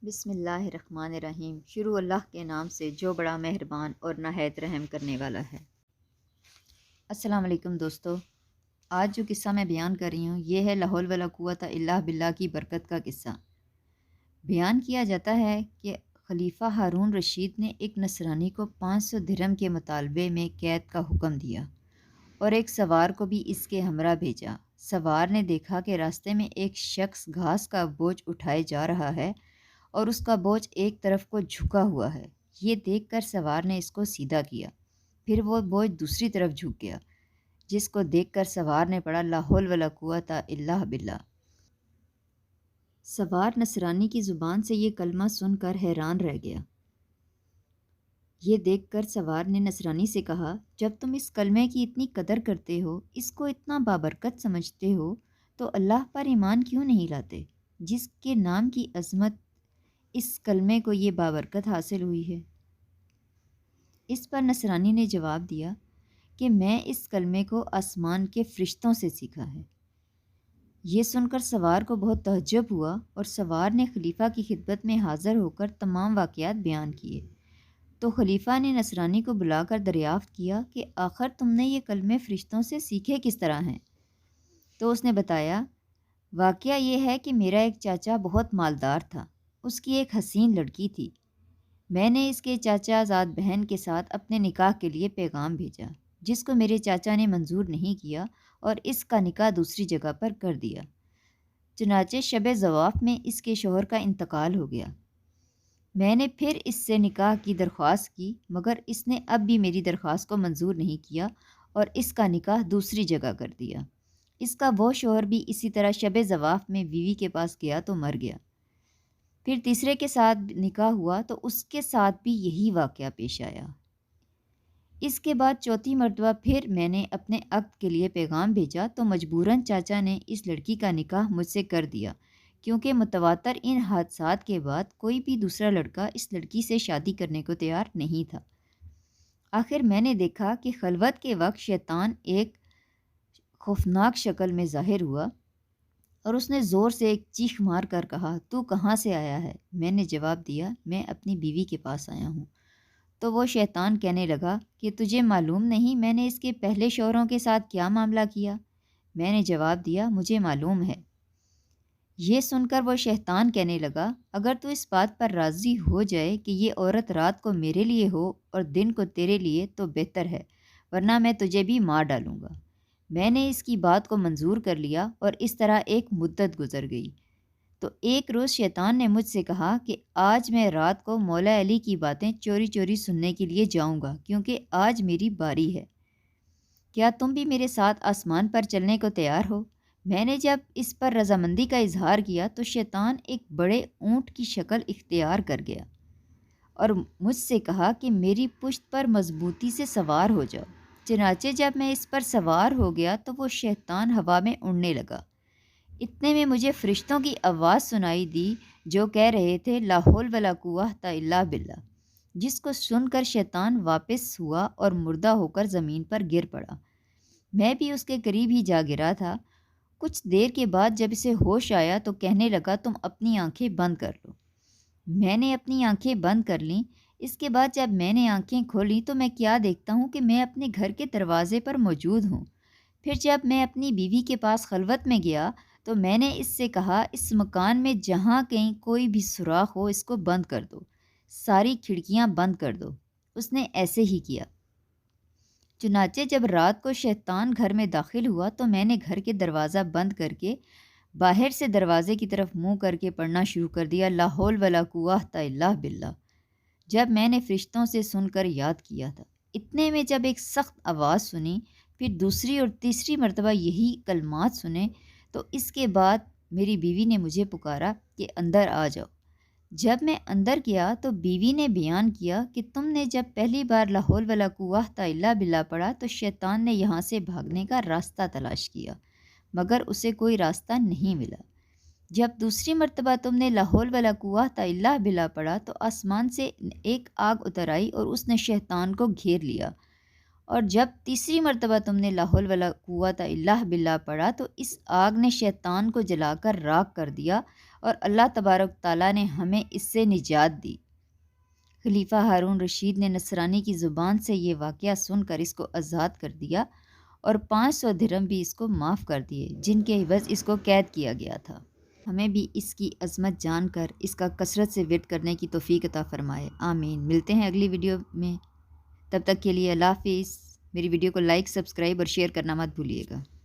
بسم اللہ الرحمن الرحیم۔ شروع اللہ کے نام سے جو بڑا مہربان اور نہایت رحم کرنے والا ہے۔ السلام علیکم دوستو، آج جو قصہ میں بیان کر رہی ہوں یہ ہے لا حول ولا قوت الا باللہ کی برکت کا قصہ۔ بیان کیا جاتا ہے کہ خلیفہ ہارون رشید نے ایک نصرانی کو 500 درہم کے مطالبے میں قید کا حکم دیا اور ایک سوار کو بھی اس کے ہمراہ بھیجا۔ سوار نے دیکھا کہ راستے میں ایک شخص گھاس کا بوجھ اٹھائے جا رہا ہے اور اس کا بوجھ ایک طرف کو جھکا ہوا ہے۔ یہ دیکھ کر سوار نے اس کو سیدھا کیا، پھر وہ بوجھ دوسری طرف جھک گیا، جس کو دیکھ کر سوار نے پڑھا لا حول ولا قوت الا باللہ۔ سوار نصرانی کی زبان سے یہ کلمہ سن کر حیران رہ گیا۔ یہ دیکھ کر سوار نے نصرانی سے کہا، جب تم اس کلمے کی اتنی قدر کرتے ہو، اس کو اتنا بابرکت سمجھتے ہو، تو اللہ پر ایمان کیوں نہیں لاتے، جس کے نام کی عظمت اس کلمے کو یہ بابرکت حاصل ہوئی ہے؟ اس پر نصرانی نے جواب دیا کہ میں اس کلمے کو آسمان کے فرشتوں سے سیکھا ہے۔ یہ سن کر سوار کو بہت تعجب ہوا اور سوار نے خلیفہ کی خدمت میں حاضر ہو کر تمام واقعات بیان کیے۔ تو خلیفہ نے نصرانی کو بلا کر دریافت کیا کہ آخر تم نے یہ کلمے فرشتوں سے سیکھے کس طرح ہیں؟ تو اس نے بتایا، واقعہ یہ ہے کہ میرا ایک چاچا بہت مالدار تھا، اس کی ایک حسین لڑکی تھی۔ میں نے اس کے چاچا زاد بہن کے ساتھ اپنے نکاح کے لیے پیغام بھیجا، جس کو میرے چاچا نے منظور نہیں کیا اور اس کا نکاح دوسری جگہ پر کر دیا۔ چنانچہ شب زواف میں اس کے شوہر کا انتقال ہو گیا۔ میں نے پھر اس سے نکاح کی درخواست کی، مگر اس نے اب بھی میری درخواست کو منظور نہیں کیا اور اس کا نکاح دوسری جگہ کر دیا۔ اس کا وہ شوہر بھی اسی طرح شب زواف میں بیوی کے پاس گیا تو مر گیا۔ پھر تیسرے کے ساتھ نکاح ہوا تو اس کے ساتھ بھی یہی واقعہ پیش آیا۔ اس کے بعد چوتھی مرتبہ پھر میں نے اپنے عقد کے لیے پیغام بھیجا تو مجبوراً چاچا نے اس لڑکی کا نکاح مجھ سے کر دیا، کیونکہ متواتر ان حادثات کے بعد کوئی بھی دوسرا لڑکا اس لڑکی سے شادی کرنے کو تیار نہیں تھا۔ آخر میں نے دیکھا کہ خلوت کے وقت شیطان ایک خوفناک شکل میں ظاہر ہوا اور اس نے زور سے ایک چیخ مار کر کہا، تو کہاں سے آیا ہے؟ میں نے جواب دیا، میں اپنی بیوی کے پاس آیا ہوں۔ تو وہ شیطان کہنے لگا کہ تجھے معلوم نہیں میں نے اس کے پہلے شوہروں کے ساتھ کیا معاملہ کیا؟ میں نے جواب دیا، مجھے معلوم ہے۔ یہ سن کر وہ شیطان کہنے لگا، اگر تو اس بات پر راضی ہو جائے کہ یہ عورت رات کو میرے لیے ہو اور دن کو تیرے لیے تو بہتر ہے، ورنہ میں تجھے بھی مار ڈالوں گا۔ میں نے اس کی بات کو منظور کر لیا اور اس طرح ایک مدت گزر گئی۔ تو ایک روز شیطان نے مجھ سے کہا کہ آج میں رات کو مولا علی کی باتیں چوری چوری سننے کے لیے جاؤں گا، کیونکہ آج میری باری ہے۔ کیا تم بھی میرے ساتھ آسمان پر چلنے کو تیار ہو؟ میں نے جب اس پر رضامندی کا اظہار کیا تو شیطان ایک بڑے اونٹ کی شکل اختیار کر گیا اور مجھ سے کہا کہ میری پشت پر مضبوطی سے سوار ہو جاؤ۔ چنانچہ جب میں اس پر سوار ہو گیا تو وہ شیطان ہوا میں اڑنے لگا۔ اتنے میں مجھے فرشتوں کی آواز سنائی دی جو کہہ رہے تھے لا حول ولا قوت الا باللہ، جس کو سن کر شیطان واپس ہوا اور مردہ ہو کر زمین پر گر پڑا۔ میں بھی اس کے قریب ہی جا گرا تھا۔ کچھ دیر کے بعد جب اسے ہوش آیا تو کہنے لگا، تم اپنی آنکھیں بند کر لو۔ میں نے اپنی آنکھیں بند کر لیں۔ اس کے بعد جب میں نے آنکھیں کھولیں تو میں کیا دیکھتا ہوں کہ میں اپنے گھر کے دروازے پر موجود ہوں۔ پھر جب میں اپنی بیوی کے پاس خلوت میں گیا تو میں نے اس سے کہا، اس مکان میں جہاں کہیں کوئی بھی سوراخ ہو اس کو بند کر دو، ساری کھڑکیاں بند کر دو۔ اس نے ایسے ہی کیا۔ چنانچہ جب رات کو شیطان گھر میں داخل ہوا تو میں نے گھر کے دروازہ بند کر کے باہر سے دروازے کی طرف منہ کر کے پڑھنا شروع کر دیا، لا حول ولا قوت الا باللہ، جب میں نے فرشتوں سے سن کر یاد کیا تھا۔ اتنے میں جب ایک سخت آواز سنی، پھر دوسری اور تیسری مرتبہ یہی کلمات سنے، تو اس کے بعد میری بیوی نے مجھے پکارا کہ اندر آ جاؤ۔ جب میں اندر گیا تو بیوی نے بیان کیا کہ تم نے جب پہلی بار لا حول ولا قوت الا باللہ پڑھا تو شیطان نے یہاں سے بھاگنے کا راستہ تلاش کیا، مگر اسے کوئی راستہ نہیں ملا۔ جب دوسری مرتبہ تم نے لا حول ولا قوت الا باللہ پڑھا تو آسمان سے ایک آگ اتر آئی اور اس نے شیطان کو گھیر لیا، اور جب تیسری مرتبہ تم نے لا حول ولا قوت الا باللہ پڑھا تو اس آگ نے شیطان کو جلا کر راکھ کر دیا اور اللہ تبارک تعالیٰ نے ہمیں اس سے نجات دی۔ خلیفہ ہارون رشید نے نصرانی کی زبان سے یہ واقعہ سن کر اس کو آزاد کر دیا اور 500 درہم بھی اس کو معاف کر دیے جن کے عوض اس کو قید کیا گیا تھا۔ ہمیں بھی اس کی عظمت جان کر اس کا کثرت سے ورد کرنے کی توفیق عطا فرمائے، آمین۔ ملتے ہیں اگلی ویڈیو میں، تب تک کے لیے اللہ حافظ۔ میری ویڈیو کو لائک، سبسکرائب اور شیئر کرنا مت بھولیے گا۔